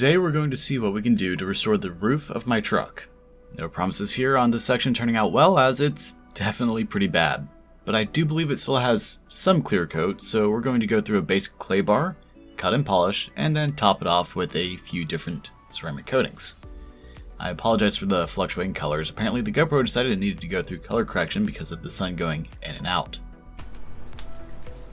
Today we're going to see what we can do to restore the roof of my truck. No promises here on this section turning out well, as it's definitely pretty bad. But I do believe it still has some clear coat, so we're going to go through a basic clay bar, cut and polish, and then top it off with a few different ceramic coatings. I apologize for the fluctuating colors. Apparently the GoPro decided it needed to go through color correction because of the sun going in and out.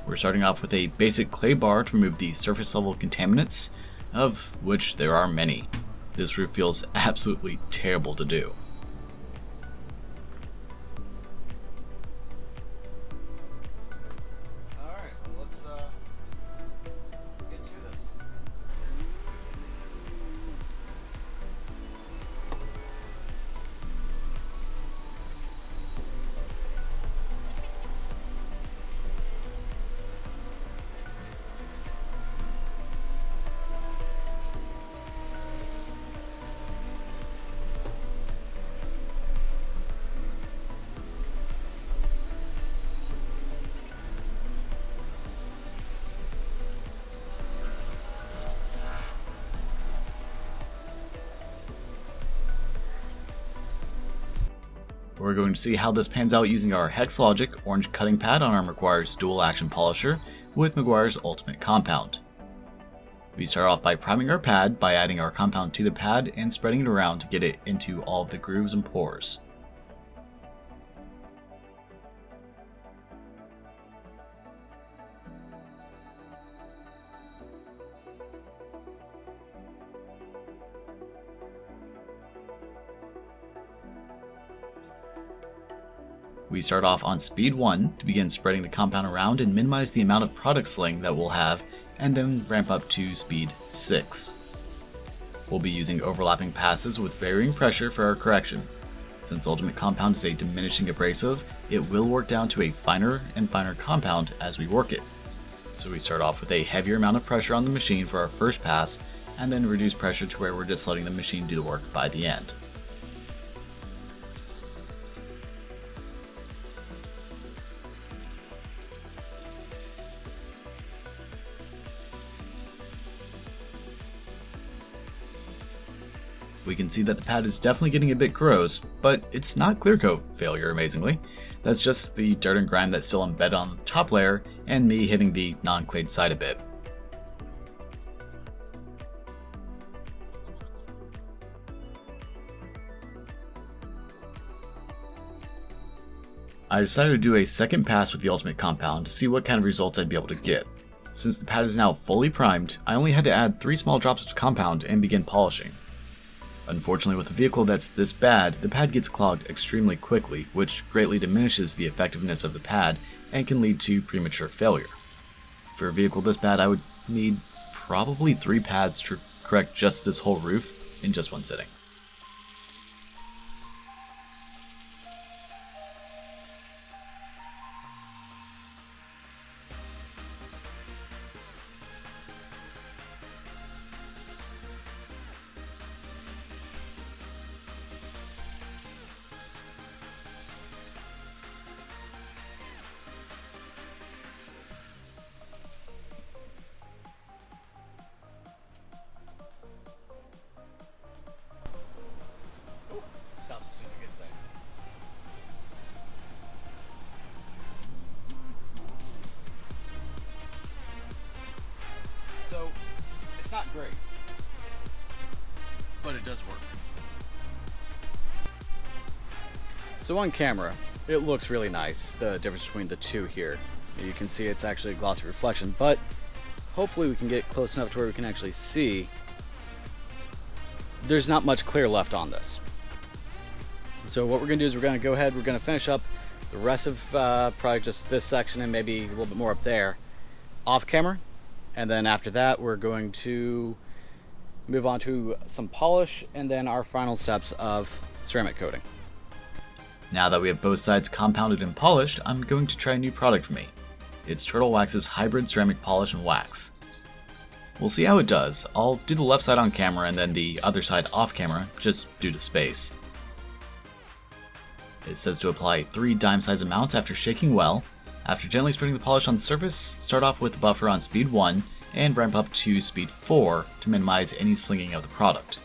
We're starting off with a basic clay bar to remove the surface level contaminants, of which there are many. This roof feels absolutely terrible to do. Alright, well, let's get to this. We're going to see how this pans out using our Hexlogic orange cutting pad on our Meguiar's dual action polisher with Meguiar's Ultimate Compound. We start off by priming our pad by adding our compound to the pad and spreading it around to get it into all of the grooves and pores. We start off on speed 1 to begin spreading the compound around and minimize the amount of product sling that we'll have, and then ramp up to speed 6. We'll be using overlapping passes with varying pressure for our correction. Since Ultimate Compound is a diminishing abrasive, it will work down to a finer and finer compound as we work it. So we start off with a heavier amount of pressure on the machine for our first pass, and then reduce pressure to where we're just letting the machine do the work by the end. We can see that the pad is definitely getting a bit gross, but it's not clear coat failure, amazingly. That's just the dirt and grime that's still embedded on the top layer and me hitting the non-clayed side a bit. I decided to do a second pass with the Ultimate Compound to see what kind of results I'd be able to get. Since the pad is now fully primed, I only had to add 3 small drops of compound and begin polishing. Unfortunately, with a vehicle that's this bad, the pad gets clogged extremely quickly, which greatly diminishes the effectiveness of the pad and can lead to premature failure. For a vehicle this bad, I would need probably 3 pads to correct just this whole roof in just one sitting. Stops as soon as it gets there. So, it's not great, but it does work. So on camera, it looks really nice, the difference between the two here. You can see it's actually a glossy reflection, but hopefully we can get close enough to where we can actually see there's not much clear left on this. So what we're going to do is we're going to go ahead, we're going to finish up the rest of probably just this section and maybe a little bit more up there off camera. And then after that, we're going to move on to some polish and then our final steps of ceramic coating. Now that we have both sides compounded and polished, I'm going to try a new product for me. It's Turtle Wax's hybrid ceramic polish and wax. We'll see how it does. I'll do the left side on camera and then the other side off camera, just due to space. It says to apply 3 dime-size amounts after shaking well. After gently spreading the polish on the surface, start off with the buffer on speed 1 and ramp up to speed 4 to minimize any slinging of the product.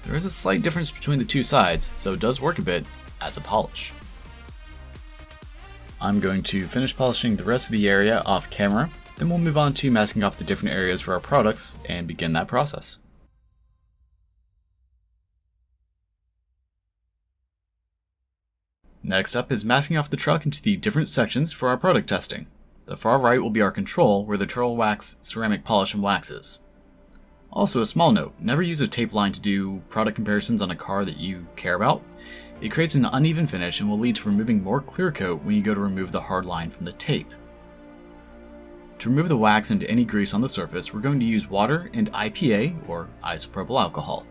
There is a slight difference between the two sides, so it does work a bit as a polish. I'm going to finish polishing the rest of the area off camera, then we'll move on to masking off the different areas for our products and begin that process. Next up is masking off the truck into the different sections for our product testing. The far right will be our control, where the turtle wax ceramic polish and wax is. Also, a small note, never use a tape line to do product comparisons on a car that you care about. It creates an uneven finish and will lead to removing more clear coat when you go to remove the hard line from the tape. To remove the wax and any grease on the surface, we're going to use water and IPA, or isopropyl alcohol.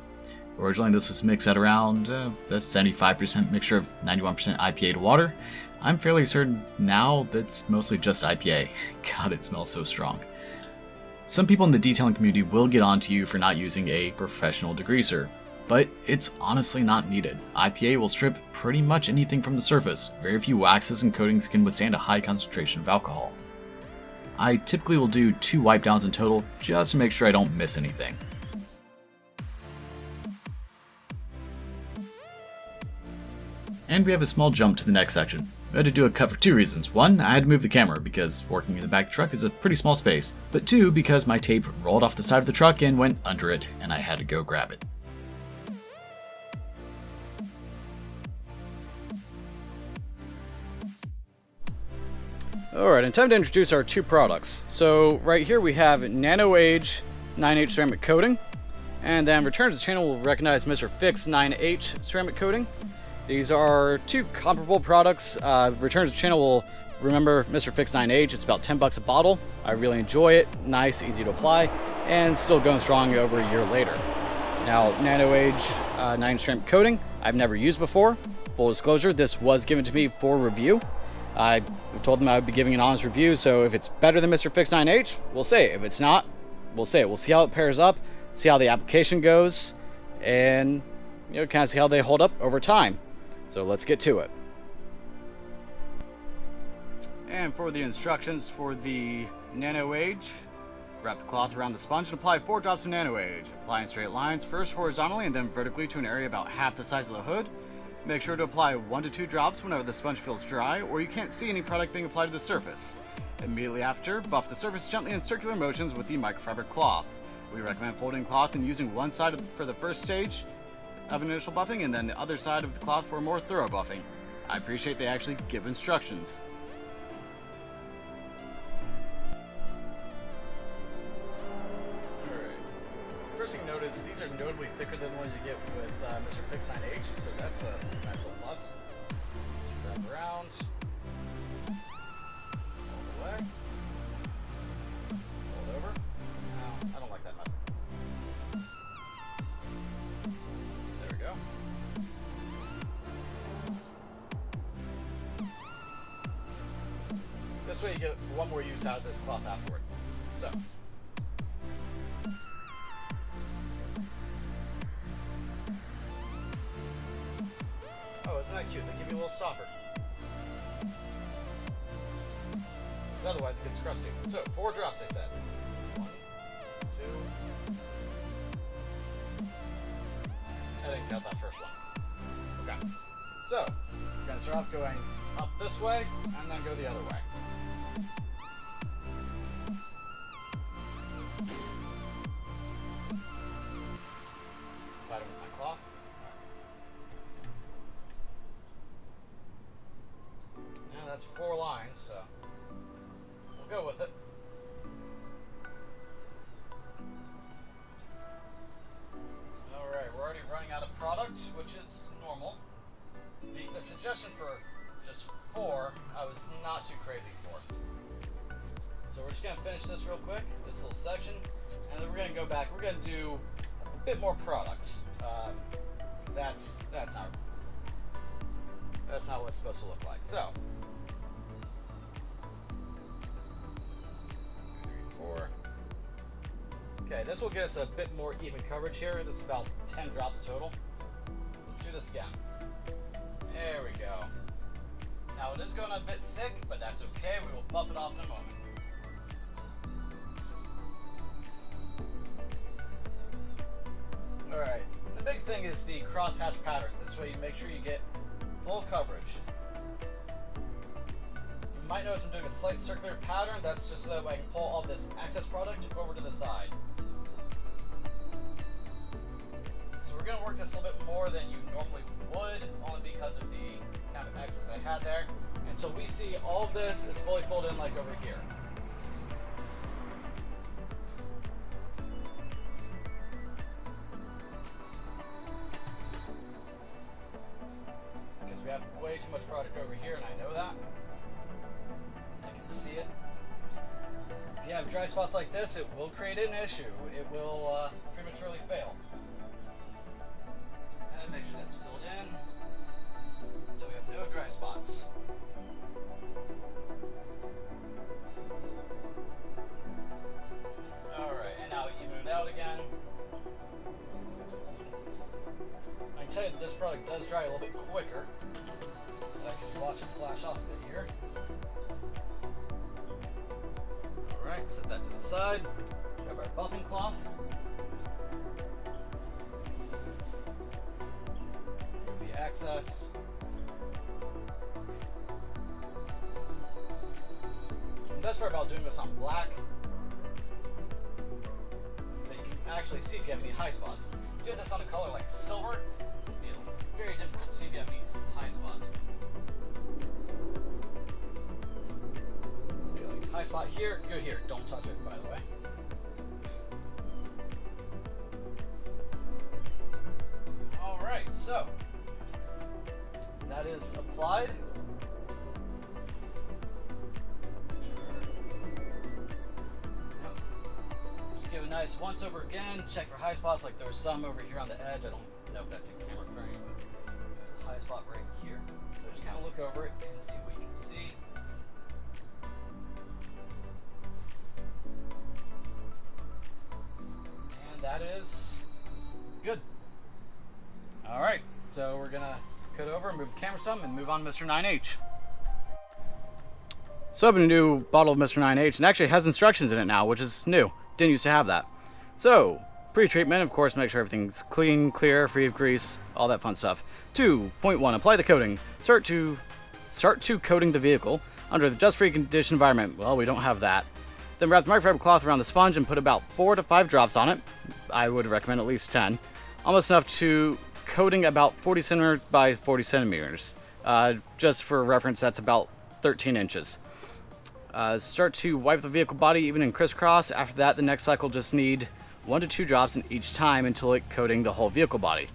Originally this was mixed at around the 75% mixture of 91% IPA to water. I'm fairly certain now that's mostly just IPA. God, it smells so strong. Some people in the detailing community will get onto you for not using a professional degreaser, but it's honestly not needed. IPA will strip pretty much anything from the surface. Very few waxes and coatings can withstand a high concentration of alcohol. I typically will do 2 wipe downs in total, just to make sure I don't miss anything. And we have a small jump to the next section. I had to do a cut for 2 reasons. 1, I had to move the camera because working in the back of the truck is a pretty small space, but 2, because my tape rolled off the side of the truck and went under it, and I had to go grab it. Alright, and time to introduce our 2 products. So right here we have Nano Age 9H ceramic coating, and then returns to the channel will recognize Mr. Fix 9H ceramic coating. These are 2 comparable products. Returns to the channel will remember Mr. Fix 9H. It's about $10 a bottle. I really enjoy it. Nice, easy to apply, and still going strong over a year later. Now, Nano Age 9 ceramic coating, I've never used before. Full disclosure, this was given to me for review. I told them I would be giving an honest review, so if it's better than Mr. Fix 9H, we'll say it. If it's not, we'll say it. We'll see how it pairs up, see how the application goes, and kind of see how they hold up over time. So let's get to it. And for the instructions for the Nano Age, wrap the cloth around the sponge and apply 4 drops of Nano Age. Apply in straight lines, first horizontally and then vertically to an area about half the size of the hood. Make sure to apply 1 to 2 drops whenever the sponge feels dry or you can't see any product being applied to the surface. Immediately after, buff the surface gently in circular motions with the microfiber cloth. We recommend folding cloth and using one side for the first stage of initial buffing and then the other side of the cloth for more thorough buffing. I appreciate they actually give instructions. Alright. First thing to notice, these are notably thicker than the ones you get with Mr. Fix 9H, so that's a nice little plus. Just wrap around. All the way. Fold over. No, I don't like that method. Go. This way you get one more use out of this cloth afterward. So. Oh, isn't that cute? They give you a little stopper. Because otherwise it gets crusty. So, 4 drops I said. 1, 2. I didn't count that first one. Okay. So, we're going to start off going up this way, and then go the other way. Apply it with my cloth. Right. Now that's 4 lines, so we'll go with it. Alright, we're already running out of product, which is normal. The suggestion for just 4, I was not too crazy for. So we're just gonna finish this real quick, this little section, and then we're gonna go back. We're gonna do a bit more product. That's not what it's supposed to look like. So 2, 3, 4. Okay, this will get us a bit more even coverage here. This is about 10 drops total. Let's do this again. There we go. Now it is going a bit thick, but that's okay. We will buff it off in a moment. Alright, the big thing is the crosshatch pattern. This way you make sure you get full coverage. You might notice I'm doing a slight circular pattern. That's just so that I can pull all this excess product over to the side. So we're going to work this a little bit more than you normally would, only because of the kind of excess I had there. And so we see all of this is fully folded in like over here. Because we have way too much product over here, and I know that. I can see it. If you have dry spots like this, it will create an issue. It will prematurely fail. So go ahead and make sure that's filled in until we have no dry spots. Alright, and now even it out again. I can tell you that this product does dry a little bit quicker. I can watch it flash off a bit here. Alright, set that to the side. Grab our buffing cloth. Remove the excess. The best part about doing this on black is that you can actually see if you have any high spots. Do this on a color like silver, it'll be very difficult to see if you have any high spots. See, like high spot here, good here. Don't touch it, by the way. Alright, so that is applied. Give a nice once over again, check for high spots. Like there was some over here on the edge. I don't know if that's a camera frame, but there's a high spot right here. So just kind of look over it and see what you can see. And that is good. Alright, so we're gonna cut over, move the camera some, and move on to Mr. 9H. So I have a new bottle of Mr. 9H, and actually it has instructions in it now, which is new. Didn't used to have that. So, pre-treatment, of course, make sure everything's clean, clear, free of grease, all that fun stuff. 2.1, apply the coating. Start to coating the vehicle under the dust-free conditioned environment. Well, we don't have that. Then wrap the microfiber cloth around the sponge and put about 4 to 5 drops on it. I would recommend at least 10. Almost enough to coating about 40 centimeters by 40 centimeters. Just for reference, that's about 13 inches. Start to wipe the vehicle body even in crisscross. After that, the next cycle just need 1 to 2 drops in each time until it coating the whole vehicle body.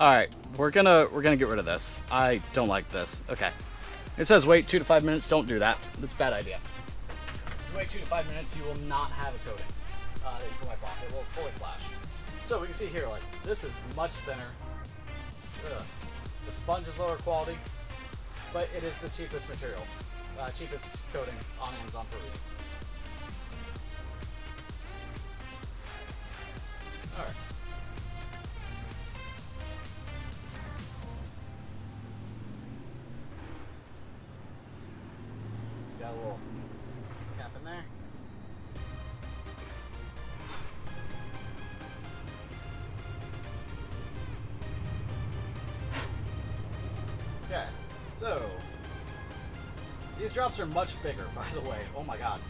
Alright, we're gonna get rid of this. I don't like this. Okay. It says wait 2 to 5 minutes. Don't do that. That's a bad idea. If you wait 2 to 5 minutes, you will not have a coating that you can wipe off. It will fully flash. So we can see here, like, this is much thinner. Ugh. The sponge is lower quality, but it is the cheapest material. Cheapest coating on Amazon for real. Alright. It's got a little cap in there. Okay, so these drops are much bigger, by the way. Oh my god.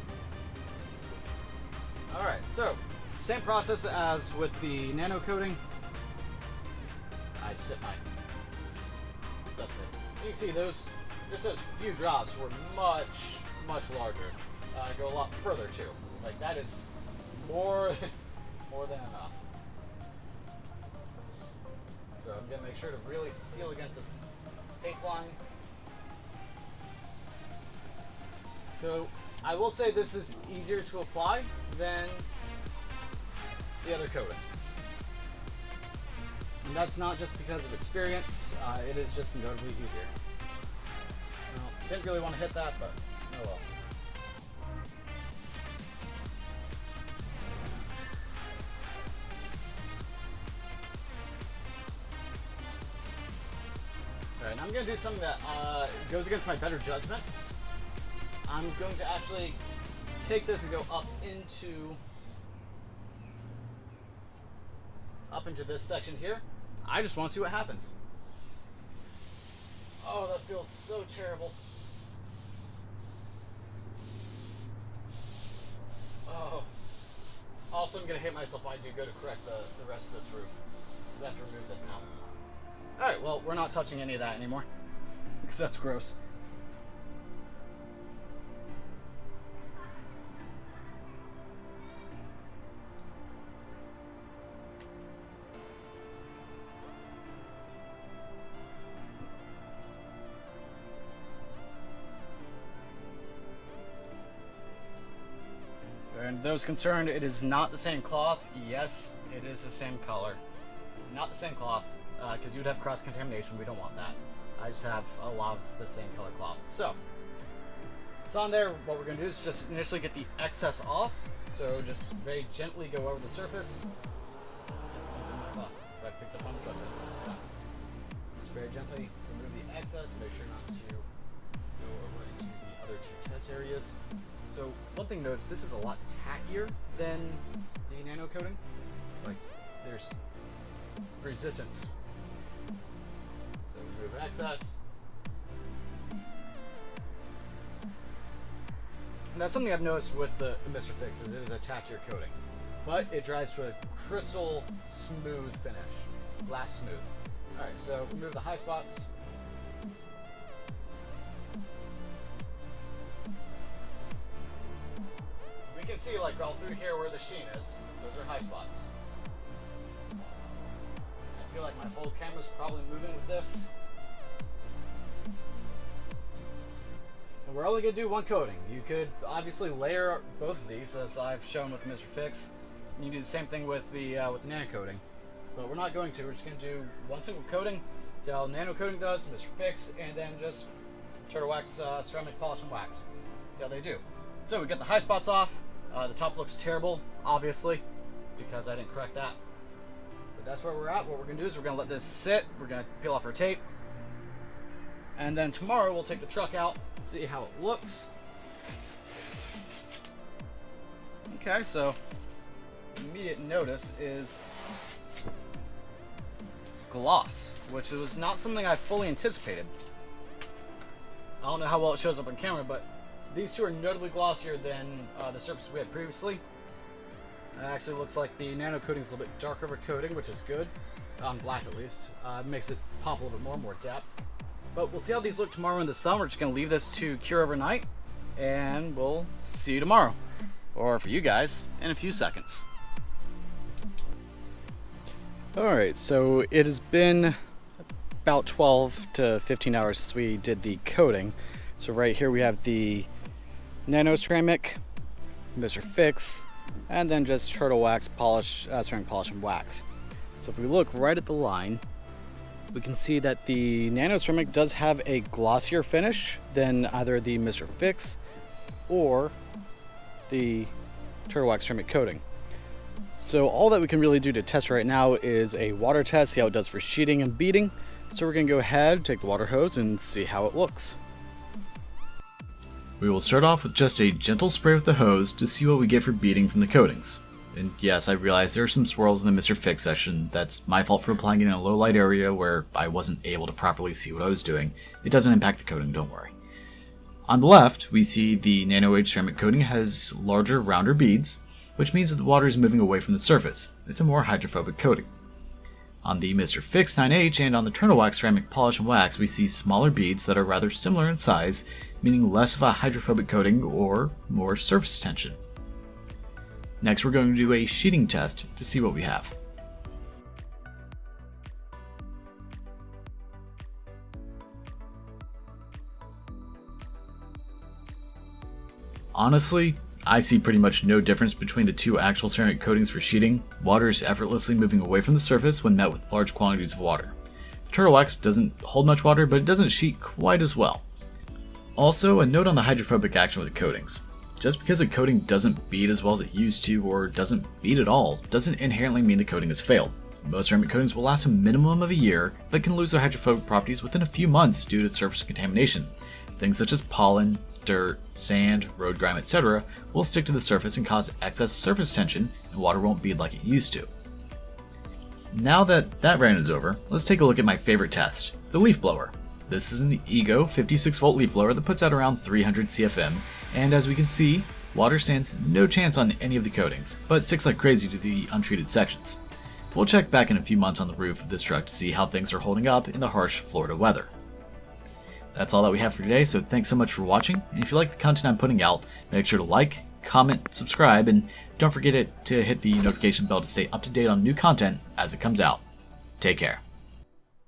Alright, so same process as with the nano coating. I just hit my dust it. You can see those, just those few drops were much, much larger. Go a lot further too. Like that is more than enough. So I'm gonna make sure to really seal against this tape line. So I will say this is easier to apply than the other coating. And that's not just because of experience, it is just notably easier. Well, didn't really want to hit that, but oh well. Alright, now I'm going to do something that goes against my better judgment. I'm going to actually take this and go up into this section here. I just want to see what happens. Oh, that feels so terrible. Oh. Also, I'm going to hate myself if I do go to correct the rest of this roof. Because I have to remove this now. Alright, well, we're not touching any of that anymore. Because that's gross. And those concerned, it is not the same cloth. Yes, it is the same color. Not the same cloth, because you'd have cross-contamination. We don't want that. I just have a lot of the same color cloth. So, it's on there. What we're going to do is just initially get the excess off. So just very gently go over the surface. I picked up on the truck. That's fine. Just very gently remove the excess. Make sure not to go over into the other two test areas. So one thing to notice, this is a lot tackier than the nano coating. Like, there's resistance. So remove excess. And that's something I've noticed with the Mr. Fix, is it is a tackier coating. But it dries to a crystal smooth finish. Glass smooth. Alright, so remove the high spots. We can see, like, all through here where the sheen is. Those are high spots. I feel like my whole camera's probably moving with this. And we're only going to do one coating. You could obviously layer both of these, as I've shown with the Mr. Fix. You can do the same thing with the nano coating. But we're not going to. We're just going to do one single coating. See how nano coating does, Mr. Fix, and then just turtle wax, ceramic polish, and wax. See how they do. So we get the high spots off. The top looks terrible, obviously, because I didn't correct that. But that's where we're at. What we're going to do is we're going to let this sit. We're going to peel off our tape. And then tomorrow we'll take the truck out, see how it looks. Okay, so immediate notice is gloss, which was not something I fully anticipated. I don't know how well it shows up on camera, but these two are notably glossier than the surface we had previously. It actually looks like the nano coating is a little bit darker of a coating, which is good. On black at least. It makes it pop a little bit more depth. But we'll see how these look tomorrow in the sun. We're just going to leave this to cure overnight, and we'll see you tomorrow. Or for you guys, in a few seconds. Alright, so it has been about 12 to 15 hours since we did the coating. So right here we have the nano ceramic, Mr. Fix, and then just turtle wax, polish, ceramic polish, and wax. So if we look right at the line, we can see that the nano ceramic does have a glossier finish than either the Mr. Fix or the turtle wax ceramic coating. So all that we can really do to test right now is a water test, see how it does for sheeting and beading. So we're going to go ahead, take the water hose, and see how it looks. We will start off with just a gentle spray with the hose to see what we get for beading from the coatings. And yes, I realize there are some swirls in the Mr. Fix section. That's my fault for applying it in a low light area where I wasn't able to properly see what I was doing. It doesn't impact the coating, don't worry. On the left, we see the Nano Age ceramic coating has larger, rounder beads, which means that the water is moving away from the surface. It's a more hydrophobic coating. On the Mr. Fix 9H and on the turtle wax ceramic polish and wax, we see smaller beads that are rather similar in size, meaning less of a hydrophobic coating or more surface tension. Next, we're going to do a sheeting test to see what we have. Honestly, I see pretty much no difference between the two actual ceramic coatings for sheeting. Water is effortlessly moving away from the surface when met with large quantities of water. The Turtle Wax doesn't hold much water, but it doesn't sheet quite as well. Also, a note on the hydrophobic action with the coatings. Just because a coating doesn't bead as well as it used to, or doesn't bead at all, doesn't inherently mean the coating has failed. Most ceramic coatings will last a minimum of a year, but can lose their hydrophobic properties within a few months due to surface contamination. Things such as pollen, dirt, sand, road grime, etc. will stick to the surface and cause excess surface tension, and water won't bead like it used to. Now that that rant is over, let's take a look at my favorite test, the leaf blower. This is an Ego 56-volt leaf blower that puts out around 300 CFM, and as we can see, water stands no chance on any of the coatings, but sticks like crazy to the untreated sections. We'll check back in a few months on the roof of this truck to see how things are holding up in the harsh Florida weather. That's all that we have for today, so thanks so much for watching, and if you like the content I'm putting out, make sure to like, comment, subscribe, and don't forget to hit the notification bell to stay up to date on new content as it comes out. Take care.